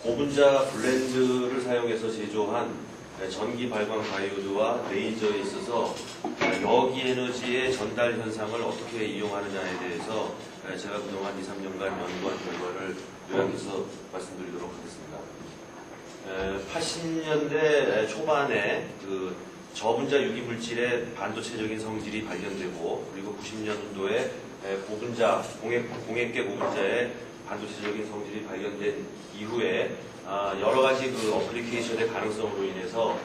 고분자 블렌드를 사용해서 제조한 전기 발광 다이오드와 레이저에 있어서 여기 에너지의 전달 현상을 어떻게 이용하느냐에 대해서 제가 그동안 2, 3년간 연구한 결과를 요약해서 말씀드리도록 하겠습니다. 80년대 초반에 그 저분자 유기물질의 반도체적인 성질이 발견되고, 그리고 90년도에 고분자, 공액계 고분자의 반도체적인 성질이 발견된 이후에 여러 가지 그 어플리케이션의 가능성으로 인해서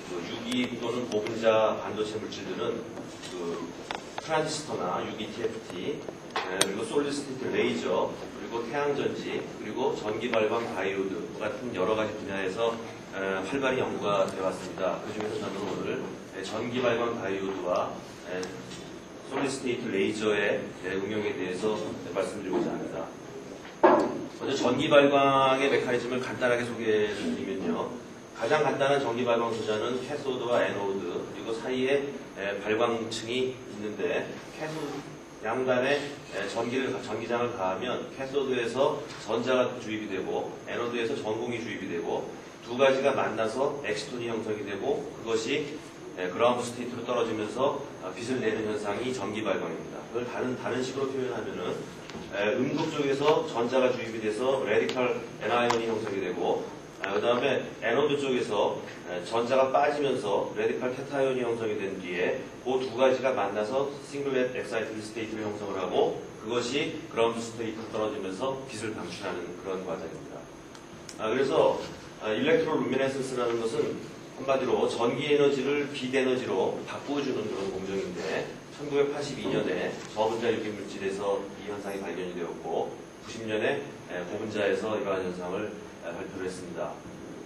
그 유기 또는 고분자 반도체 물질들은 그 트랜지스터나 유기 TFT, 그리고 솔리드 스테이트 레이저, 그리고 태양전지, 그리고 전기 발광 다이오드 같은 여러 가지 분야에서 활발히 연구가 되어 왔습니다. 그 중에서 저는 오늘 전기 발광 다이오드와 솔리드 스테이트 레이저의 응용에 대해서 말씀드리고자 합니다. 먼저 전기 발광의 메커니즘을 간단하게 소개를 드리면요. 가장 간단한 전기 발광 소자는 캐소드와 애노드, 그리고 사이에 발광층이 있는데, 캐소드 양단에 전기장을 가하면 캐소드에서 전자가 주입이 되고 애노드에서 전공이 주입이 되고, 두 가지가 만나서 엑시톤이 형성이 되고, 그것이 그라운드 스테이트로 떨어지면서 빛을 내는 현상이 전기 발광입니다. 그걸 다른 식으로 표현하면은 음극 쪽에서 전자가 주입이 돼서 레디컬 애나이온이 형성이 되고, 그 다음에 애노드 쪽에서 전자가 빠지면서 레디컬 캐타이온이 형성이 된 뒤에 그 두 가지가 만나서 싱글렛 엑사이티드 스테이트를 형성을 하고, 그것이 그라운드 스테이트로 떨어지면서 빛을 방출하는 그런 과정입니다. 그래서 일렉트로 루미네센스라는 것은 한마디로 전기 에너지를 빛 에너지로 바꾸어주는 그런 공정인데, 1982년에 저분자 유기물질에서 이 현상이 발견이 되었고, 90년에 고분자에서 이러한 현상을 발표를 했습니다.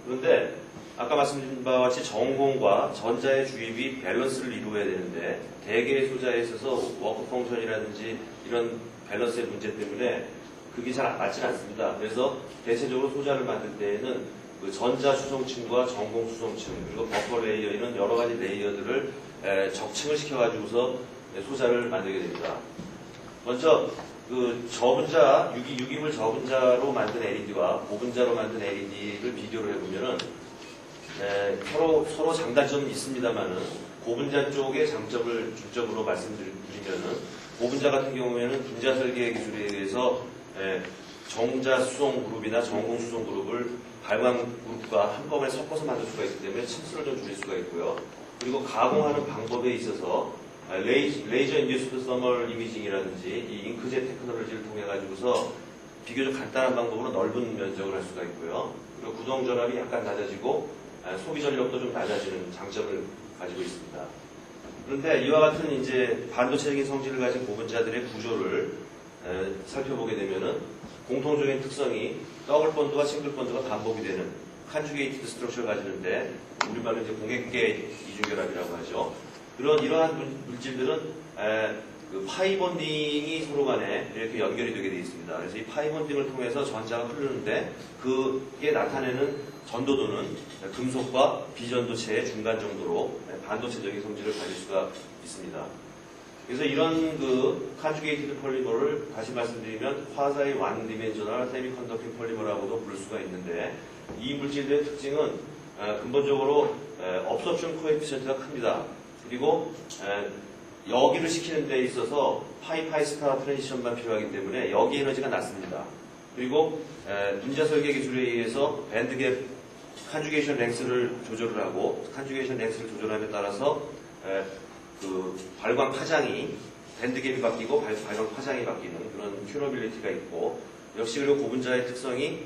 그런데 아까 말씀드린 바와 같이 전공과 전자의 주입이 밸런스를 이루어야 되는데, 대개의 소자에 있어서 워크 펑션이라든지 이런 밸런스의 문제 때문에 그게 잘 맞지 않습니다. 그래서 대체적으로 소자를 만들 때에는 그 전자 수성층과 전공 수성층, 그리고 버퍼 레이어, 이런 여러 가지 레이어들을 적층을 시켜가지고서 소자를 만들게 됩니다. 먼저 그 저분자, 유기물 저분자로 만든 LED와 고분자로 만든 LED를 비교를 해보면은 서로 장단점은 있습니다만은, 고분자 쪽의 장점을 중점으로 말씀드리면은, 고분자 같은 경우에는 분자 설계 기술에 의해서 정자 수송 그룹이나 전공 수송 그룹을 발광 그룹과 한꺼번에 섞어서 만들 수가 있기 때문에 층수를 좀 줄일 수가 있고요. 그리고 가공하는 방법에 있어서 레이저 인듀스드 서멀 이미징이라든지 이 잉크젯 테크놀로지를 통해 가지고서 비교적 간단한 방법으로 넓은 면적을 할 수가 있고요. 그리고 구동 전압이 약간 낮아지고 소비 전력도 좀 낮아지는 장점을 가지고 있습니다. 그런데 이와 같은 이제 반도체적인 성질을 가진 고분자들의 구조를 살펴보게 되면은 공통적인 특성이 더블 본드와 싱글 본드가 반복이 되는 컨주게이티드 스트럭처를 가지는데, 우리말로 이제 공액계 이중결합이라고 하죠. 이러한 물질들은 그 파이 본딩이 서로 간에 이렇게 연결이 되게 되어 있습니다. 그래서 이 파이 본딩을 통해서 전자가 흐르는데, 그게 나타내는 전도도는 금속과 비전도체의 중간 정도로 반도체적인 성질을 가질 수가 있습니다. 그래서 이런 그 컨주게이티드 폴리머를 다시 말씀드리면 화사의 완 디멘셔널 세미컨덕팅 폴리머라고도 부를 수가 있는데, 이 물질들의 특징은 근본적으로 업소션 코에피션트가 큽니다. 그리고 여기를 시키는 데 있어서 파이 스타 트랜지션만 필요하기 때문에 여기 에너지가 낮습니다. 그리고 분자 설계 기술에 의해서 밴드갭 컨주게이션 랭스를 조절을 하고, 컨주게이션 랭스를 조절함에 따라서 그 발광 파장이 밴드갭이 바뀌고 발광 파장이 바뀌는 그런 튜너빌리티가 있고, 역시 그리고 고분자의 특성이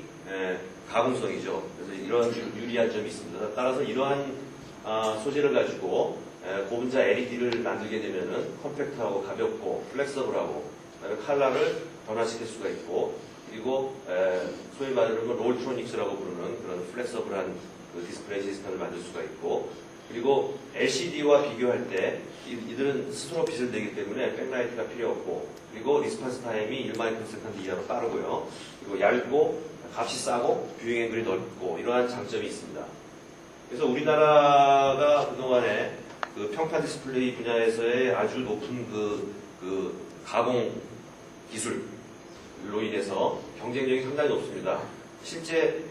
가공성이죠. 그래서 이런 유리한 점이 있습니다. 따라서 이러한 소재를 가지고 고분자 LED를 만들게 되면은 컴팩트하고 가볍고 플렉서블하고, 컬러를 변화시킬 수가 있고, 그리고 소위 말하는 롤트로닉스라고 부르는 그런 플렉서블한 그 디스플레이 시스템을 만들 수가 있고, 그리고 LCD와 비교할 때 이들은 스스로 빛을 내기 때문에 백라이트가 필요 없고, 그리고 리스폰스 타임이 1마이크로세컨드 이하로 빠르고요. 그리고 얇고 값이 싸고 뷰잉 앵글이 넓고, 이러한 장점이 있습니다. 그래서 우리나라가 그동안에 그 평판 디스플레이 분야에서의 아주 높은 그 가공 기술로 인해서 경쟁력이 상당히 높습니다. 실제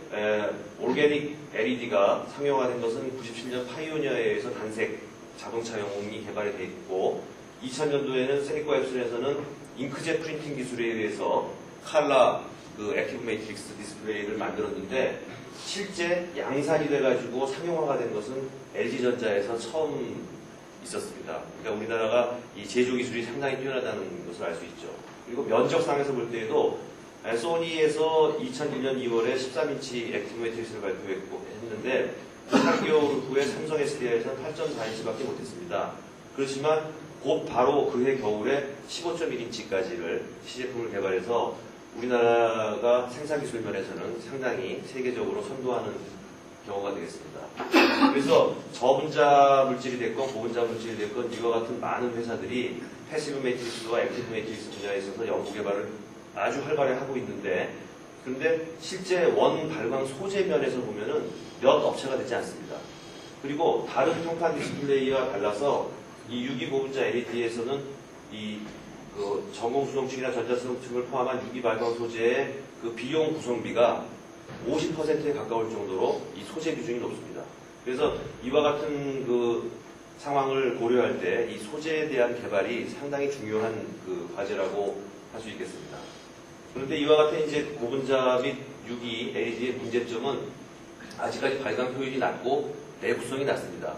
올게닉 LED가 상용화된 것은 97년 파이오니어에 의해서 단색 자동차 영웅이 개발이 되어 있고 2000년도에는 세리코 앱슨에서는 잉크젯 프린팅 기술에 의해서 칼라 액티브 매트릭스 디스플레이를 만들었는데 실제 양산이 돼가지고 상용화가 된 것은 LG전자에서 처음 있었습니다. 그러니까 우리나라가 이 제조 기술이 상당히 뛰어나다는 것을 알 수 있죠. 그리고 면적상에서 볼 때에도 소니에서 2001년 2월에 13인치 액티브 매트릭스를 발표했는데 3개월 후에 삼성 SDI에서는 8.4인치밖에 못했습니다. 그렇지만 곧 바로 그해 겨울에 15.1인치까지를 시제품을 개발해서 우리나라가 생산 기술 면에서는 상당히 세계적으로 선도하는 경우가 되겠습니다. 그래서 저분자 물질이 됐건 고분자 물질이 됐건 이와 같은 많은 회사들이 패시브 매트릭스와 액티브 매트릭스 분야에 있어서 연구 개발을 아주 활발히 하고 있는데 그런데 실제 원 발광 소재 면에서 보면은 몇 업체가 되지 않습니다. 그리고 다른 평판 디스플레이와 달라서 이 유기 고분자 LED에서는 이 전공수송층이나 전자수송층을 포함한 유기 발광 소재의 그 비용 구성비가 50%에 가까울 정도로 이 소재 비중이 높습니다. 그래서 이와 같은 그 상황을 고려할 때 이 소재에 대한 개발이 상당히 중요한 그 과제라고 할 수 있겠습니다. 그런데 이와 같은 이제 고분자 및 유기 LED의 문제점은 아직까지 발광 효율이 낮고 내구성이 낮습니다.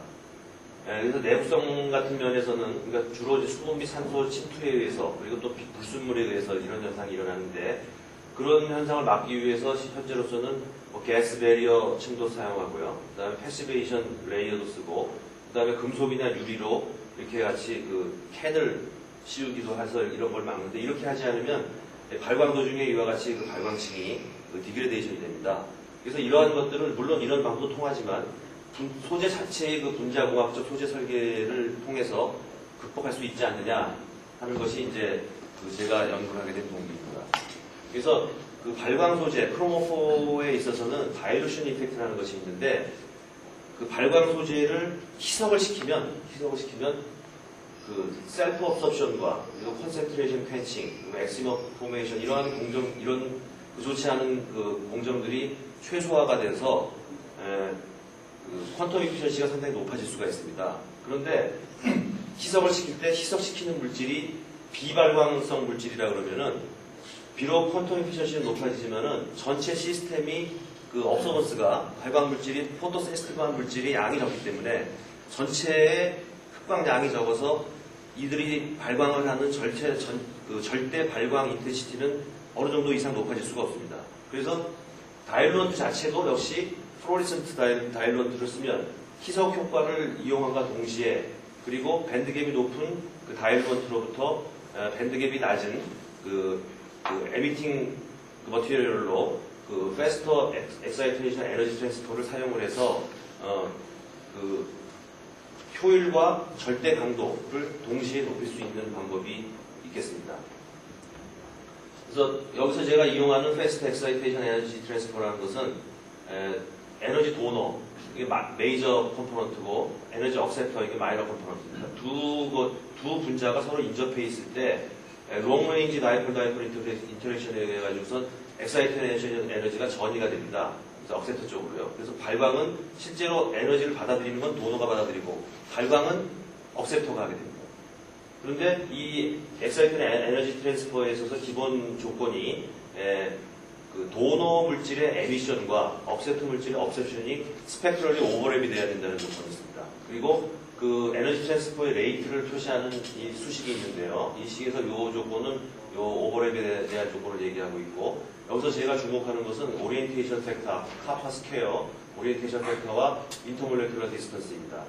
그래서 내구성 같은 면에서는 그러니까 주로 이제 수분 및 산소 침투에 의해서 그리고 또 불순물에 의해서 이런 현상이 일어나는데 그런 현상을 막기 위해서 현재로서는 가스 베리어 층도 사용하고요. 그 다음에 패시베이션 레이어도 쓰고 그 다음에 금속이나 유리로 이렇게 같이 그 캔을 씌우기도 해서 이런 걸 막는데 이렇게 하지 않으면 발광 도중에 이와 같이 그 발광층이 디그레데이션이 됩니다. 그래서 이러한 것들은 물론 이런 방법도 통하지만 소재 자체의 그 분자공학적 소재 설계를 통해서 극복할 수 있지 않느냐 하는 것이 이제 제가 연구를 하게 된 동기입니다. 그래서 그 발광 소재 크로모포에 있어서는 다일루션 이펙트라는 것이 있는데 그 발광 소재를 희석을 시키면 그 셀프 업섭션과 그리고 컨센트레이션 캔칭, 엑시머 포메이션 이러한 공정 이런 좋지 않은 그 공정들이 최소화가 돼서 그 퀀텀 이피션시가 상당히 높아질 수가 있습니다. 그런데 희석을 시킬 때 희석시키는 물질이 비발광성 물질이라 그러면은 비록 퀀텀 이피션시는 높아지지만은 전체 시스템이 그 업소번스가 발광 물질이 포토 센시티브한 물질이 양이 적기 때문에 전체의 흑광량이 적어서 이들이 발광을 하는 절대 발광 인텐시티는 어느 정도 이상 높아질 수가 없습니다. 그래서 다일루언트 자체도 역시 플로리센트 다일루언트를 쓰면 희석 효과를 이용함과 동시에 그리고 밴드갭이 높은 그 다일루언트로부터 밴드갭이 낮은 그 에미팅 머티리얼로 그 패스터 엑사이테이션 에너지 트랜스퍼를 사용을 해서 그 효율과 절대 강도를 동시에 높일 수 있는 방법이 있겠습니다. 그래서 여기서 제가 이용하는 패스트 엑사이테이션 에너지 트랜스퍼라는 것은 에너지 도너, 이게 메이저 컴포넌트고 에너지 억셉터, 이게 마이너 컴포넌트입니다. 두 분자가 서로 인접해 있을 때 롱레인지 다이폴 인터랙션에 의해 가지고선 엑사이테이션 에너지가 전이가 됩니다. 그래서 억셉터 쪽으로요. 그래서 발광은 실제로 에너지를 받아들이는 건 도너가 받아들이고 발광은 억셉터가 하게 됩니다. 그런데 이 엑사이테이션 에너지 트랜스퍼에 있어서 기본 조건이 그 도너 물질의 에미션과 억셉터 물질의 업셉션이 스펙트럴리 오버랩이 돼야 된다는 조건이 있습니다. 그리고 그 에너지 트랜스퍼의 레이트를 표시하는 이 수식이 있는데요. 이 식에서 이 조건은 이 오버랩에 대한 조건을 얘기하고 있고 여기서 제가 주목하는 것은 오리엔테이션 팩터, 카파 스퀘어, 오리엔테이션 팩터와 인터몰레큘러 디스턴스입니다.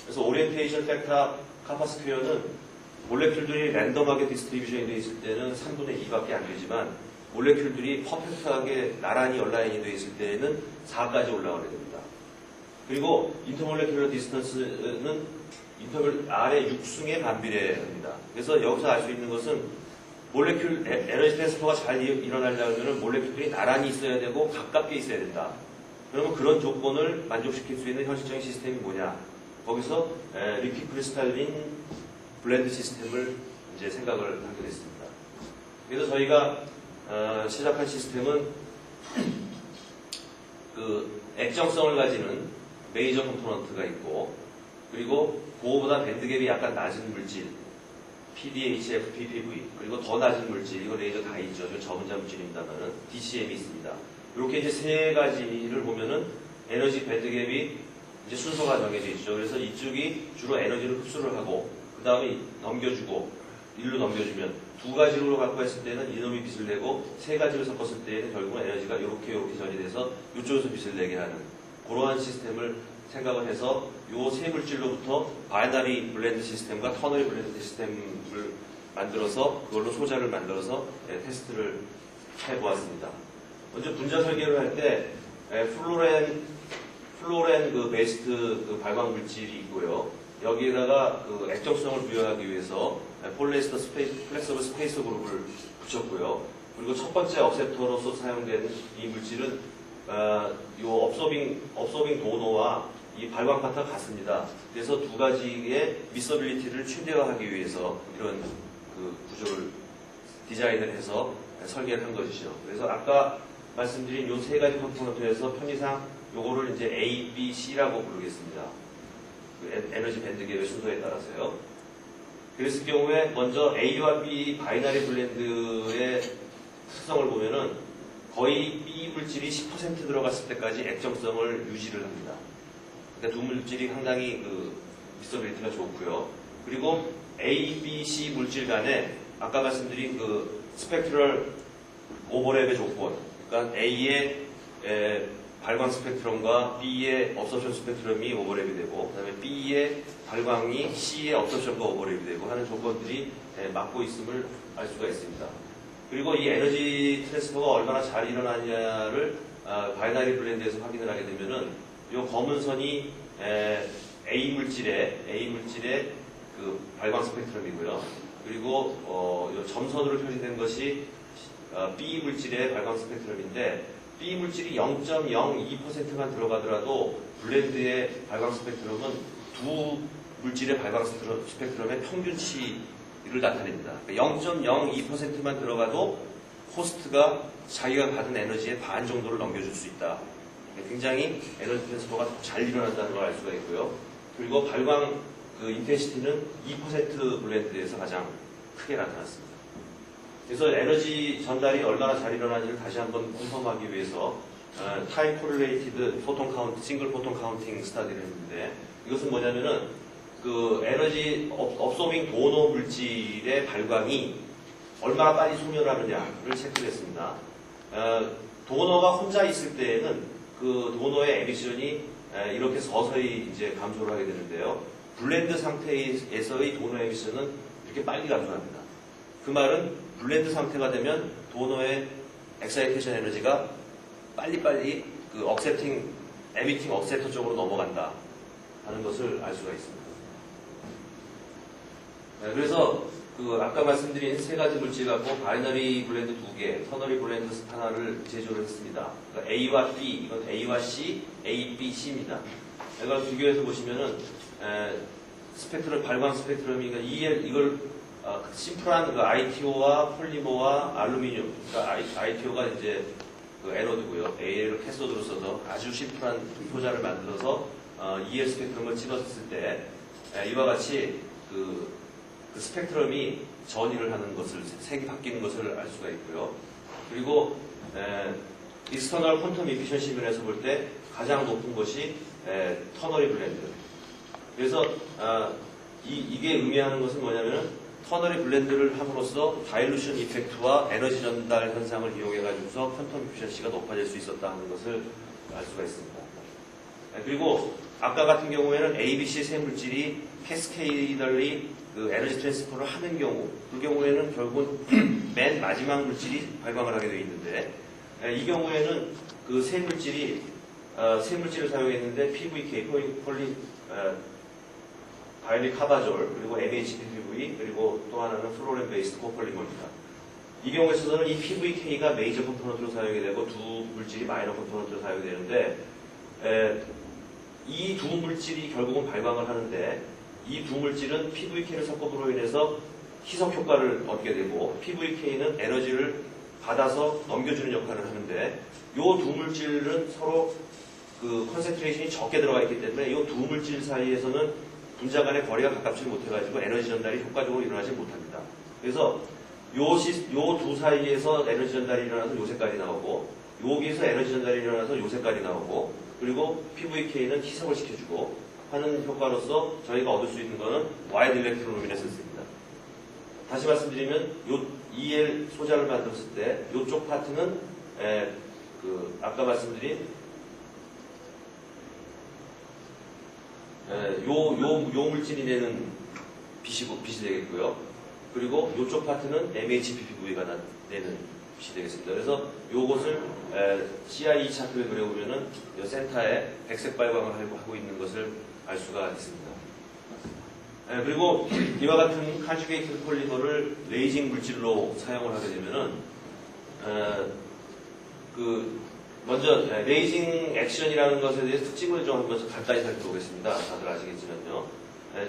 그래서 오리엔테이션 팩터, 카파 스퀘어는 몰레큘들이 랜덤하게 디스트리뷰션이 되어 있을 때는 3분의 2밖에 안 되지만 몰레큘들이 퍼펙트하게 나란히 얼라인이 되어 있을 때에는 4까지 올라가게 됩니다. 그리고 인터몰레큘러 디스턴스는 인터벌 R의 6승에 반비례합니다. 그래서 여기서 알 수 있는 것은 몰레큘 에너지 트랜스퍼가 잘 일어나려면 몰레큘들이 나란히 있어야 되고 가깝게 있어야 된다. 그러면 그런 조건을 만족시킬 수 있는 현실적인 시스템이 뭐냐? 거기서 리퀴드 크리스탈린 블렌드 시스템을 이제 생각을 하게 됐습니다. 그래서 저희가 시작한 시스템은 액정성을 가지는 메이저 컴포넌트가 있고, 그리고 그거보다 밴드갭이 약간 낮은 물질, PDHF, PPV, 그리고 더 낮은 물질, 이거 레이저 다 있죠. 저 저분자 물질입니다만은 DCM이 있습니다. 이렇게 이제 세 가지를 보면은 에너지 밴드갭이 이제 순서가 정해져 있죠. 그래서 이쪽이 주로 에너지를 흡수를 하고, 그 다음에 넘겨주고, 일로 넘겨주면, 두 가지로 갖고 했을 때는 이놈이 빛을 내고, 세 가지를 섞었을 때는 결국은 에너지가 이렇게 전이 돼서 이쪽에서 빛을 내게 하는 그러한 시스템을 생각을 해서 요 세 물질로부터 바이너리 블렌드 시스템과 터너리 블렌드 시스템을 만들어서 그걸로 소자를 만들어서 테스트를 해보았습니다. 먼저 분자 설계를 할 때 플로렌 그 베이스트 그 발광 물질이 있고요. 여기에다가 그 액정성을 부여하기 위해서 폴리에스터 플렉서블 스페이서 그룹을 붙였고요. 그리고 첫 번째 억셉터로서 사용된 이 물질은 요 업소빙 도너와 이 발광 파트가 같습니다. 그래서 두 가지의 미서빌리티를 최대화하기 위해서 이런 그 구조를 디자인을 해서 설계를 한 것이죠. 그래서 아까 말씀드린 요 세 가지 컴포넌트에서 편의상 요거를 이제 A, B, C라고 부르겠습니다. 그 에너지 밴드갭의 순서에 따라서요. 그랬을 경우에 먼저 A와 B 바이너리 블렌드의 특성을 보면은 거의 B 물질이 10% 들어갔을 때까지 액정성을 유지를 합니다. 그러니까 두 물질이 상당히 그 미서빌리티가 좋고요. 그리고 A, B, C 물질 간에 아까 말씀드린 그 스펙트럴 오버랩의 조건, 그러니까 A의 발광 스펙트럼과 B의 업소션 스펙트럼이 오버랩이 되고, 그 다음에 B의 발광이 C의 업소션과 오버랩이 되고 하는 조건들이 맞고 있음을 알 수가 있습니다. 그리고 이 에너지 트랜스퍼가 얼마나 잘 일어나냐를 바이너리 블렌드에서 확인을 하게 되면은 이 검은 선이 A 물질의 그 발광 스펙트럼이고요. 그리고 이 점선으로 표시된 것이 B 물질의 발광 스펙트럼인데, B 물질이 0.02%만 들어가더라도 블렌드의 발광 스펙트럼은 두 물질의 발광 스펙트럼의 평균치를 나타냅니다. 0.02%만 들어가도 호스트가 자기가 받은 에너지의 반 정도를 넘겨줄 수 있다. 굉장히 에너지 트랜스퍼가 잘 일어난다는 걸 알 수가 있고요. 그리고 발광 그 인텐시티는 2% 블렌드에서 가장 크게 나타났습니다. 그래서 에너지 전달이 얼마나 잘 일어나는지를 다시 한번 컨펌하기 위해서 타임 코릴레이티드 포톤 카운트, 싱글 포톤 카운팅 스타디를 했는데, 이것은 뭐냐면은 그 에너지 업소빙 도너 물질의 발광이 얼마나 빨리 소멸하느냐를 체크를 했습니다. 도너가 혼자 있을 때에는 그 도너의 에미션이 이렇게 서서히 이제 감소를 하게 되는데요. 블렌드 상태에서의 도너 에미션은 이렇게 빨리 감소합니다. 그 말은 블렌드 상태가 되면 도너의 엑사이테이션 에너지가 빨리빨리 그 에미팅 억셉터 쪽으로 넘어간다 하는 것을 알 수가 있습니다. 그래서 그 아까 말씀드린 세 가지 물질 갖고 바이너리 블렌드 두 개, 터너리 블렌드 하나를 제조를 했습니다. 그러니까 A와 B, 이건 A와 C, A, B, C입니다. 이걸 비교해서 보시면은 스펙트럼, 발광 스펙트럼이 이걸 심플한 그 ITO와 폴리머와 알루미늄, 그러니까 ITO가 이제 그 에너드고요. AL을 캐소드로 써서 아주 심플한 소자를 만들어서 EL 스펙트럼을 찍었을 때 이와 같이 그 스펙트럼이 전이를 하는 것을, 색이 바뀌는 것을 알 수가 있고요. 그리고 익스터널 퀀텀 이피션시 면에서 볼 때 가장 높은 것이 터너리 블렌드. 그래서 이게 의미하는 것은 뭐냐면은 터너리 블렌드를 함으로써 다일루션 이펙트와 에너지 전달 현상을 이용해가지고서 퀀텀 이피션시가 높아질 수 있었다 하는 것을 알 수가 있습니다. 그리고 아까 같은 경우에는 A, B, C 세 물질이 캐스케이더리 그 에너지 트랜스퍼를 하는 경우, 그 경우에는 결국은 맨 마지막 물질이 발광을 하게 되어 있는데, 이 경우에는 그 세 물질을 사용했는데 PVK, 바이닐 카바졸, 그리고 MHPPV, 그리고 또 하나는 플로렌 베이스드 코폴리머입니다. 이 경우에 있어서는 이 PVK가 메이저 컴포넌트로 사용이 되고 두 물질이 마이너 컴포넌트로 사용이 되는데, 이 두 물질이 결국은 발광을 하는데, 이 두 물질은 PVK를 섞음으로 인해서 희석 효과를 얻게 되고, PVK는 에너지를 받아서 넘겨주는 역할을 하는데, 이 두 물질은 서로 그 컨센트레이션이 적게 들어가 있기 때문에 이 두 물질 사이에서는 분자 간의 거리가 가깝지 못해가지고 에너지 전달이 효과적으로 일어나지 못합니다. 그래서 요 두 사이에서 에너지 전달이 일어나서 요 색깔이 나오고, 여기에서 에너지 전달이 일어나서 요 색깔이 나오고, 그리고 PVK는 희석을 시켜주고 하는 효과로서 저희가 얻을 수 있는 것은 와이드 일렉트로루미네센스입니다. 다시 말씀드리면 요 EL 소자를 만들었을 때 요쪽 파트는 아까 말씀드린 요 물질이 내는 빛이 되겠고요. 그리고 요쪽 파트는 MHPPV가 내는 빛이 되겠습니다. 그래서 요것을 CIE 차트를 그려보면은 요 센터에 백색 발광을 하고 있는 것을 알 수가 있습니다. 그리고 이와 같은 컨주게이티드 폴리머를 레이징 물질로 사용을 하게 되면은 먼저 레이징 액션이라는 것에 대해서 특징을 좀 한번 간단히 살펴보겠습니다. 다들 아시겠지만요.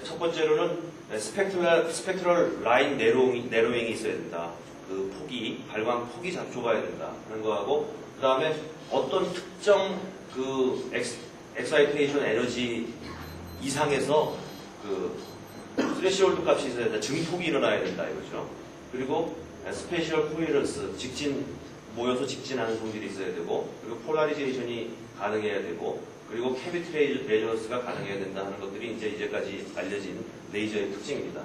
첫 번째로는 스펙트럴 라인 내로잉이 있어야 된다. 그 폭이, 발광 폭이 좁아야 된다 하는 거하고, 그 다음에 어떤 특정 그 엑사이테이션 에너지 이상에서 그 스레시홀드 값이 있어야 된다. 증폭이 일어나야 된다 이거죠. 그리고 스페셜 코헤런스, 모여서 직진하는 성질이 있어야 되고, 그리고 폴라리제이션이 가능해야 되고, 그리고 캐비티 레저넌스가 가능해야 된다 하는 것들이 이제까지 알려진 레이저의 특징입니다.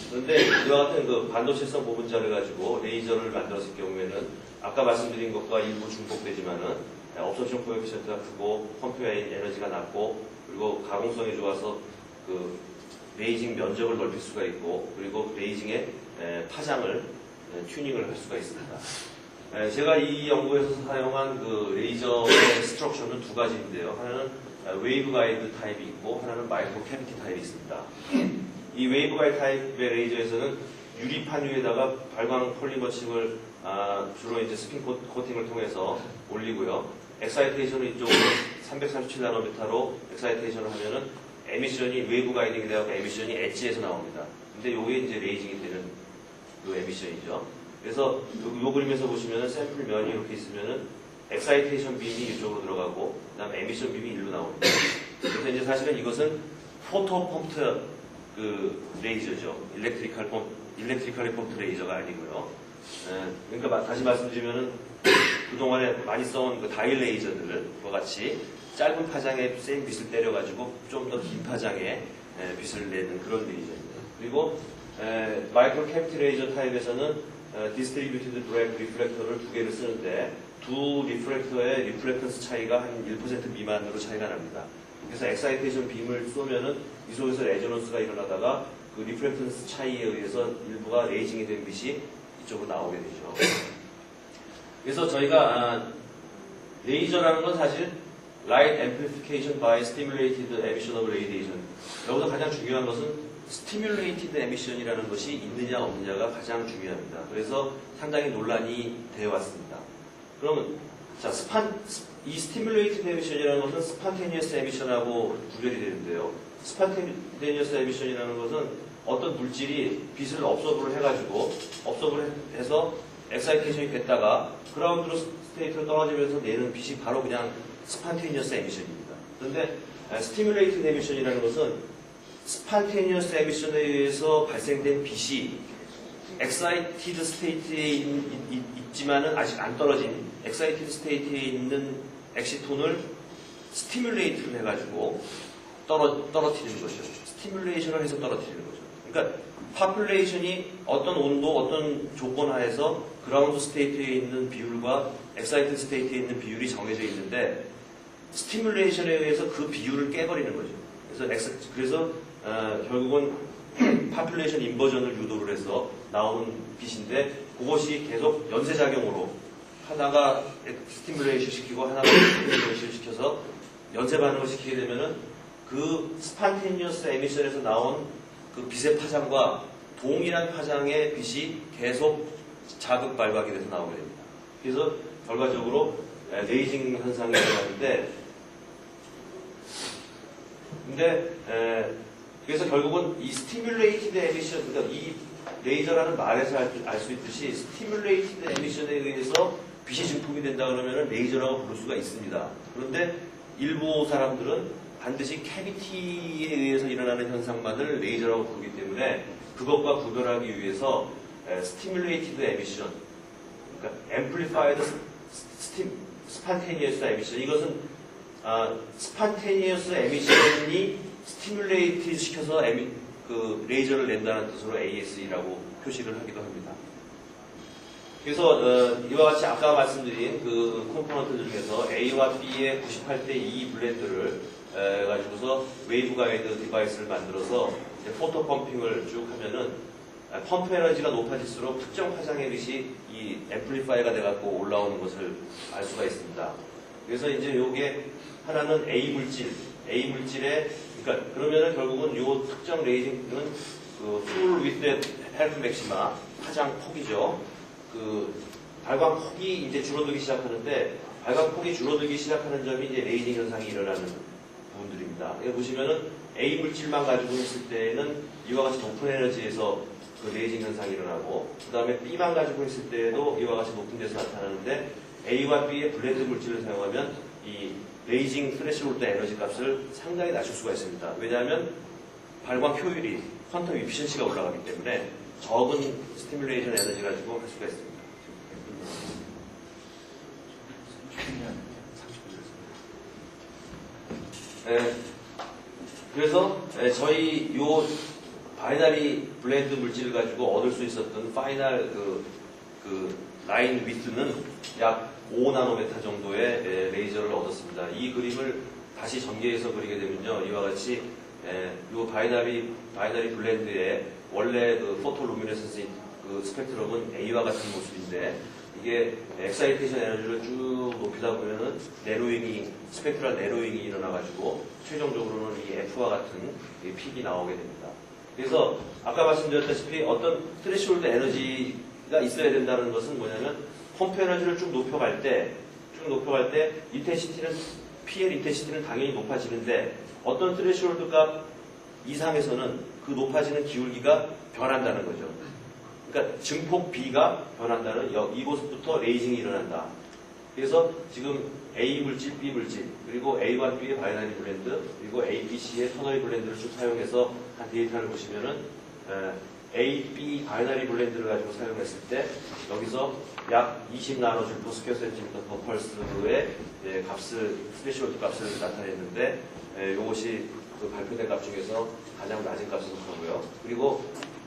그런데 이와 같은 그 반도체성 보분자를 가지고 레이저를 만들었을 경우에는 아까 말씀드린 것과 일부 중복되지만은 업소션 코에피션트가 크고 컴퓨어인 에너지가 낮고, 그리고 가공성이 좋아서 그 레이징 면적을 넓힐 수가 있고, 그리고 레이징의 파장을 튜닝을 할 수가 있습니다. 제가 이 연구에서 사용한 그 레이저의 스트럭처는 두 가지인데요. 하나는 웨이브 가이드 타입이 있고, 하나는 마이크로 캐비티 타입이 있습니다. 이 웨이브 가이드 타입의 레이저에서는 유리판 위에다가 발광 폴리머 칩을 주로 이제 스핀 코팅을 통해서 올리고요. 엑사이테이션을 이쪽으로 337나노미터로 엑사이테이션을 하면은 에미션이 웨이브 가이딩이 되고 에미션이 엣지에서 나옵니다. 근데 요게 이제 레이징이 되는 그 에미션이죠. 그래서 요 그림에서 보시면은 샘플 면이 이렇게 있으면은 엑사이테이션 빔이 이쪽으로 들어가고, 그 다음에 에미션 빔이 일로 나옵니다. 그래서 이제 사실은 이것은 포토 펌프 그 레이저죠. 일렉트리컬리 펌프 레이저가 아니고요. 그러니까 다시 말씀드리면은 그동안에 많이 써온 그 다일 레이저들과 같이 짧은 파장에 센 빛을 때려가지고 좀 더 긴 파장에 빛을 내는 그런 레이저입니다. 그리고 마이크로 캐비티 레이저 타입에서는 디스트리뷰티드 브렉 리플렉터를 두 개를 쓰는데, 두 리플렉터의 리플렉턴스 차이가 한 1% 미만으로 차이가 납니다. 그래서 엑사이테이션 빔을 쏘면은 이 속에서 레저넌스가 일어나다가 그 리플렉턴스 차이에 의해서 일부가 레이징이 된 빛이 이쪽으로 나오게 되죠. 그래서 저희가 레이저라는 건 사실 Light Amplification by Stimulated Emission of Radiation. 여기서 가장 중요한 것은 Stimulated Emission이라는 것이 있느냐 없느냐가 가장 중요합니다. 그래서 상당히 논란이 되어 왔습니다. 그러면 자, 이 Stimulated Emission이라는 것은 Spontaneous Emission하고 구별이 되는데요. Spontaneous Emission이라는 것은 어떤 물질이 빛을 업소브를 해가지고 업소브를 해서 엑사이테이션이 됐다가 그라운드 스테이트로 떨어지면서 내는 빛이 바로 그냥 Spontaneous Emission입니다. 그런데 Stimulated Emission이라는 것은 스판테니어스 에미션에 의해서 발생된 빛이 엑사이티드 스테이트에 있지만은 아직 안 떨어진 엑사이티드 스테이트에 있는 엑시톤을 스티뮬레이트를 해가지고 떨어뜨리는 것이죠. 스티뮬레이션을 해서 떨어뜨리는 거죠. 그러니까 파퓰레이션이 어떤 온도, 어떤 조건 하에서 그라운드 스테이트에 있는 비율과 엑사이티드 스테이트에 있는 비율이 정해져 있는데, 스티뮬레이션에 의해서 그 비율을 깨버리는 거죠. 그래서 결국은 파퓰레이션 인버전을 유도를 해서 나오는 빛인데, 그것이 계속 연쇄작용으로 하나가 스티뮬레이션 시키고 하나가 스티뮬레이션 시켜서 연쇄 반응을 시키게 되면은 그 스판테니어스 에미션에서 나온 그 빛의 파장과 동일한 파장의 빛이 계속 자극 발각이 돼서 나오게 됩니다. 그래서 결과적으로 레이징 현상이 일어나는데, 그래서 결국은 이 스티뮬레이티드 에미션, 그러니까 이 레이저라는 말에서 알 수 있듯이 스티뮬레이티드 에미션에 의해서 빛이 증폭이 된다 그러면 레이저라고 부를 수가 있습니다. 그런데 일부 사람들은 반드시 캐비티에 의해서 일어나는 현상만을 레이저라고 부르기 때문에 그것과 구별하기 위해서 스티뮬레이티드 에미션, 그러니까 앰플리파이드 스판테니어스 에미션, 이것은 스판테니어스 에미션이 스티뮬레이티드 시켜서 그 레이저를 낸다는 뜻으로 ASE라고 표시를 하기도 합니다. 그래서 이와 같이 아까 말씀드린 그 컴포넌트 중에서 A와 B의 98:2 블렌드를 가지고서 웨이브 가이드 디바이스를 만들어서 이제 포토 펌핑을 쭉 하면은 펌프 에너지가 높아질수록 특정 파장의 빛이 이 앰플리파이가 돼갖고 올라오는 것을 알 수가 있습니다. 그래서 이제 요게 하나는 A 물질에 그러니까 그러면은 결국은 요 특정 레이징은 그 풀 위드 헬프 맥시마 파장 폭이죠. 그 발광 폭이 이제 줄어들기 시작하는데 발광 폭이 줄어들기 시작하는 점이 이제 레이징 현상이 일어나는 부분들입니다. 여기 보시면은 A 물질만 가지고 있을 때는 이와 같이 높은 에너지에서 그 레이징 현상이 일어나고 그 다음에 B만 가지고 있을 때도 이와 같이 높은 데서 나타나는데 A와 B의 블렌드 물질을 사용하면 이 레이징 스레시홀드 에너지 값을 상당히 낮출 수가 있습니다. 왜냐하면 발광 효율이 퀀텀 이피션시가 올라가기 때문에 적은 스티뮬레이션 에너지 가지고 할 수가 있습니다. 그래서 저희 요 바이너리 블렌드 물질을 가지고 얻을 수 있었던 파이널 그 라인 위스는 약 5나노메타 정도의 레이저를 얻었습니다. 이 그림을 다시 전개해서 그리게 되면요, 이와 같이 요 바이너리 블렌드의 원래 그 포토루미네센스 그 스펙트럼은 A와 같은 모습인데 이게 엑사이테이션 에너지를 쭉 높이다 보면은 스펙트럴 네로잉이 일어나가지고 최종적으로는 이 F와 같은 이 픽이 나오게 됩니다. 그래서 아까 말씀드렸다시피 어떤 트레시홀드 에너지가 있어야 된다는 것은 뭐냐면 펌프 에너지를 쭉 높여갈 때 PL 인텐시티는 당연히 높아지는데 어떤 트레시홀드 값 이상에서는 그 높아지는 기울기가 변한다는 거죠. 그러니까 증폭 B가 변한다는 이곳부터 레이징이 일어난다. 그래서 지금 A 물질, B 물질, 그리고 A와 B의 바이너리 블렌드, 그리고 A, B, C의 터너리 블렌드를 쭉 사용해서 한 데이터를 보시면은 A, B 바이너리 블렌드를 가지고 사용했을 때 여기서 약 20나노줄 per 스퀘어 센티미터 per 펄스의 스페셜 값을 나타냈는데 이것이 그 발표된 값 중에서 가장 낮은 값을 속하고요. 그리고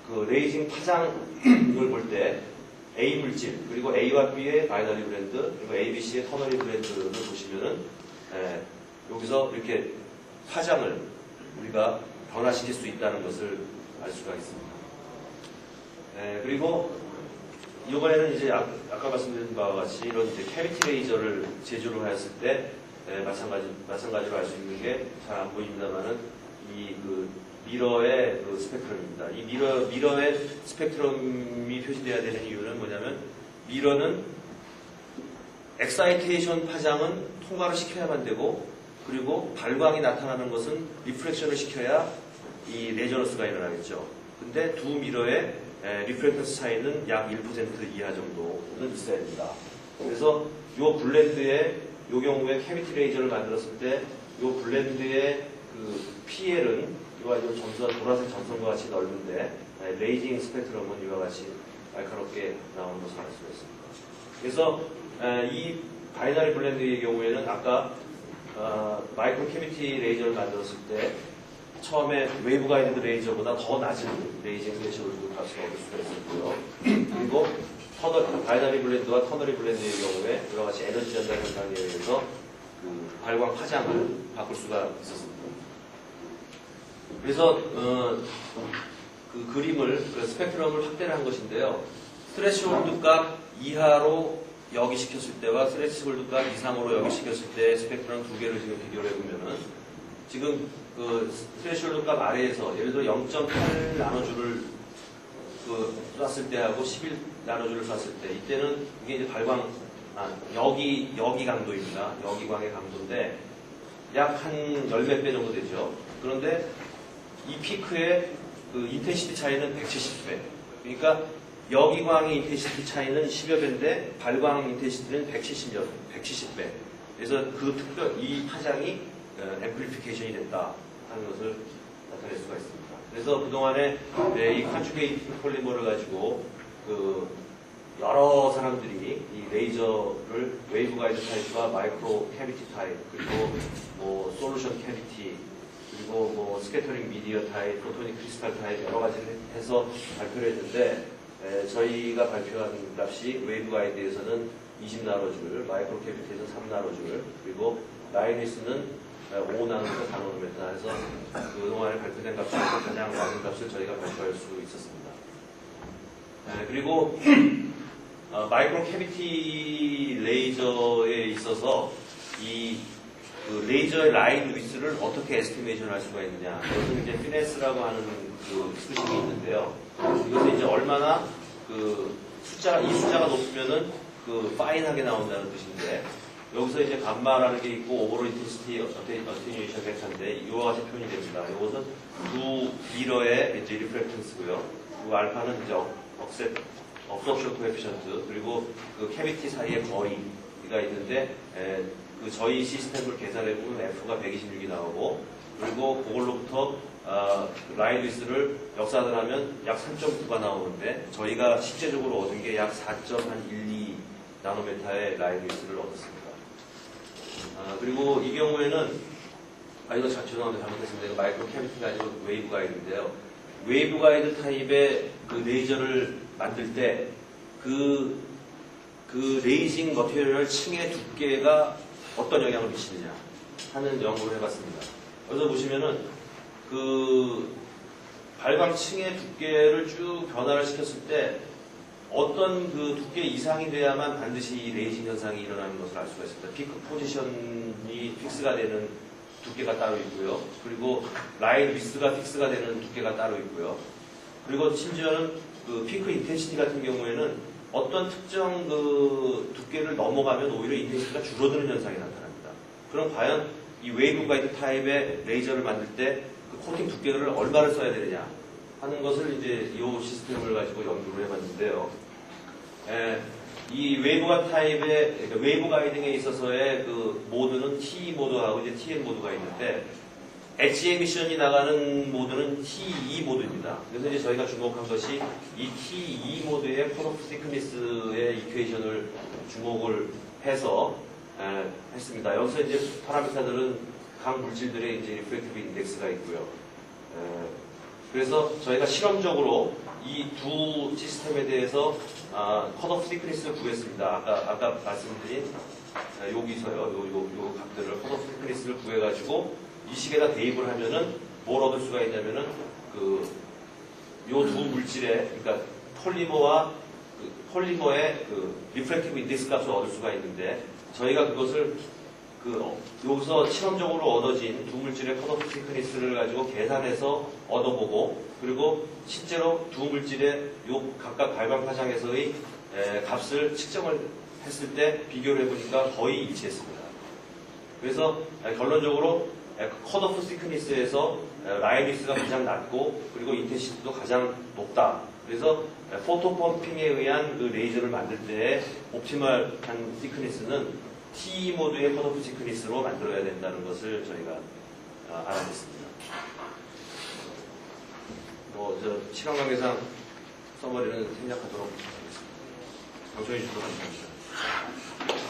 그 레이징 파장을 볼 때 A 물질, 그리고 A와 B의 바이너리 블렌드, 그리고 A, B, C의 터너리 블렌드를 보시면은 여기서 이렇게 파장을 우리가 변화시킬 수 있다는 것을 알 수가 있습니다. 그리고 이번에는 이제 아까 말씀드린 바와 같이 이런 이제 캐비티 레이저를 제조를 하였을 때 마찬가지로 알 수 있는 게 잘 안 보입니다만은 이 그 미러의 그 스펙트럼입니다. 이 미러의 스펙트럼이 표시되어야 되는 이유는 뭐냐면 미러는 엑사이테이션 파장은 통과를 시켜야만 되고 그리고 발광이 나타나는 것은 리프렉션을 시켜야 이 레저넌스가 일어나겠죠. 근데 두 미러의 리프렉턴스 차이는 약 1% 이하 정도는 있어야 됩니다. 그래서 이 블렌드의 이 경우에 캐비티 레이저를 만들었을 때 이 블렌드의 그 PL은 이와 보라색 점선과 같이 넓은데 레이징 스펙트럼은 이와 같이 날카롭게 나오는 것을 알 수가 있습니다. 그래서 이 바이너리 블렌드의 경우에는 아까 마이크로 캐비티 레이저를 만들었을 때 처음에 웨이브 가이드 레이저보다 더 낮은 레이징 스레시홀드 값을 얻을 수가 있었고요. 그리고 바이너리 블렌드와 터너리 블렌드의 경우에 이와 같이 에너지 전달 현상에 의해서 그 발광 파장을 바꿀 수가 있었습니다. 그래서 그 그림을 그 스펙트럼을 확대를 한 것인데요. 스레시홀드 값 이하로 여기시켰을 때와 스레시홀드 값 이상으로 여기시켰을 때 스펙트럼 두 개를 지금 비교를 해보면은 지금 그 스레시홀드 값 아래에서 예를 들어 0.8 나노줄을 쐈을 때하고 11 나노줄을 쐈을 때 이때는 이게 이제 발광 여기 강도입니다. 여기광의 강도인데 약 한 10몇 배 정도 되죠. 그런데 이 피크의 그 인텐시티 차이는 170배. 그러니까 여기광의 인텐시티 차이는 10여 배인데 발광 인텐시티는 170배. 그래서 그 이 파장이 앰플리피케이션이 됐다 하는 것을 나타낼 수가 있습니다. 그래서 그동안에 이 컨주게이팅 폴리머를 가지고 여러 사람들이 이 레이저를 웨이브 가이드 타입과 마이크로 캐비티 타입, 그리고 뭐 솔루션 캐비티, 그리고 뭐 스캐터링 미디어 타입, 포토닉 크리스탈 타입 여러 가지를 해서 발표를 했는데, 저희가 발표한 값이 웨이브 가이드에서는 20나노줄, 마이크로 캐비티에서 3나노줄, 그리고 라이니스는 5나노미터, 4나노미터 해서 그동안에 발표된 값 중에서 가장 많은 값을 저희가 발표할 수 있었습니다. 그리고 마이크로 캐비티 레이저에 있어서 그 레이저의 라인 위스를 어떻게 에스티메이션 할 수가 있느냐. 이것은 이제 피네스라고 하는 그 수식이 있는데요. 이것은 이제 얼마나 이 숫자가 높으면은 파인하게 나온다는 뜻인데, 여기서 이제 감마라는 게 있고, 오버롤 인텐시티 어테뉴에이션 벡터인데, 이와 같이 표현이 됩니다. 이것은 두 미러의 이제 리프렉턴스고요. 그리고 알파는 이제 업소션 코에피션트, 그리고 그 캐비티 사이의 거리가 있는데, 저희 시스템을 계산해보면 F가 126이 나오고, 그리고 그걸로부터 라인 위스를 역사하면 약 3.9가 나오는데, 저희가 실제적으로 얻은 게 약 4.12 나노메타의 라인 위스를 얻었습니다. 그리고 이 경우에는, 이거 죄송합니다. 잘못했습니다. 이거 마이크로 캐비티가 아니고 웨이브 가이드인데요. 웨이브 가이드 타입의 그 레이저를 만들 때 그 레이징 머티리얼 층의 두께가 어떤 영향을 미치느냐 하는 연구를 해봤습니다. 여기서 보시면은 발광층의 두께를 쭉 변화를 시켰을 때 어떤 그 두께 이상이 돼야만 반드시 이 레이징 현상이 일어나는 것을 알 수가 있습니다. 피크 포지션이 픽스가 되는 두께가 따로 있고요. 그리고 라인 위스가 픽스가 되는 두께가 따로 있고요. 그리고 심지어는 그 피크 인텐시티 같은 경우에는 어떤 특정 두께를 넘어가면 오히려 인텐시티가 줄어드는 현상이 나타납니다. 그럼 과연 이 웨이브 가이드 타입의 레이저를 만들 때 그 코팅 두께를 얼마를 써야 되느냐 하는 것을 이제 이 시스템을 가지고 연구를 해봤는데요. 이 웨이브 가이드 타입의, 그러니까 웨이브 가이딩에 있어서의 그 모드는 TE 모드하고 이제 TM 모드가 있는데, 엣지 에미션이 나가는 모드는 TE 모드입니다. 그래서 이제 저희가 주목한 것이 이 TE 모드의 컷오프 시크니스의 이퀘이션을 주목을 해서 했습니다. 여기서 이제 파라미터들은 각 물질들의 이제 리프렉티브 인덱스가 있고요. 그래서 저희가 실험적으로 이 두 시스템에 대해서 컷오프 시크니스를 구했습니다. 아까 말씀드린 여기서요, 요 값들을 컷오프 시크니스를 구해가지고 이 식에다 대입을 하면은 뭘 얻을 수가 있냐면은 요 두 물질의, 그러니까 폴리머의 리프렉티브 인덱스 값을 얻을 수가 있는데, 저희가 그것을 여기서 실험적으로 얻어진 두 물질의 컷오프 시크니스를 가지고 계산해서 얻어보고, 그리고 실제로 두 물질의 요 각각 발광 파장에서의 값을 측정을 했을 때 비교를 해보니까 거의 일치했습니다. 그래서 결론적으로 컷오프 시크니스에서 라인 위스가 가장 낮고, 그리고 인텐시티도 가장 높다. 그래서 포토 펌핑에 의한 그 레이저를 만들 때의 옵티멀한 시크니스는 TE 모드의 컷오프 시크니스로 만들어야 된다는 것을 저희가 알아냈습니다. 시간 관계상 서머리는 생략하도록 하겠습니다. 방청해 주셔서 감사합니다.